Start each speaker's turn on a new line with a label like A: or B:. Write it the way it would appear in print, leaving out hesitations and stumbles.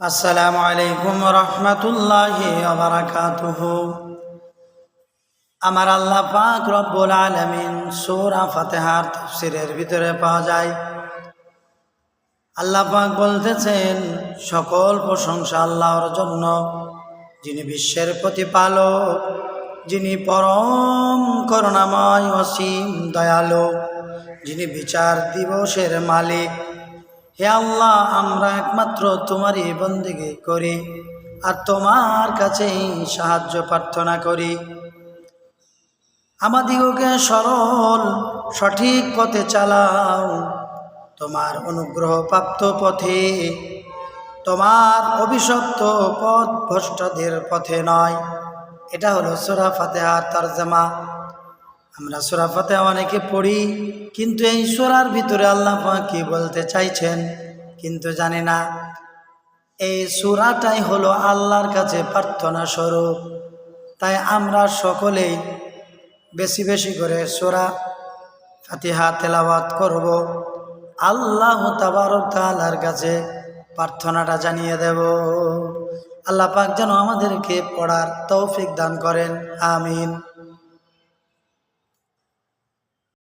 A: আসসালামু আলাইকুম রহমতুল্লাহি ওয়া বারাকাতুহু। আমার আল্লাহ পাক রব্বুল আলামিন সূরা ফাতিহার তাফসীরের ভিতরে পাওয়া যায়, আল্লাহ পাক বলতেছেন, সকল প্রশংসা আল্লাহর জন্য, যিনি বিশ্বের প্রতিপালক, যিনি পরম করুণাময় অসীম দয়ালু, যিনি বিচার দিবসের মালিক। হে আল্লাহ, আমরা একমাত্র তোমারই বন্দেগী করি আর তোমার কাছেই সাহায্য প্রার্থনা করি। আমাদিগকে সরল সঠিক পথে চালাও, তোমার অনুগ্রহ প্রাপ্ত পথে, তোমার অভিশপ্ত পথ ভ্রষ্টদের পথে নয়। এটা হলো সূরা ফাতিহার তরজমা। আমরা সূরা ফাতিহা অনেকে পড়ি, কিন্তু এই সূরার ভিতরে আল্লাহ পাক কি বলতে চাইছেন কিন্তু জানি না। এই সূরাটাই হলো আল্লাহর কাছে প্রার্থনা স্বরূপ। তাই আমরা সকলেই বেশি বেশি করে সূরা ফাতিহা তেলাওয়াত করব, আল্লাহ তাবারক তাআলার কাছে প্রার্থনাটা জানিয়ে দেব। আল্লাহ পাক যেন আমাদেরকে পড়ার তৌফিক দান করেন, আমিন।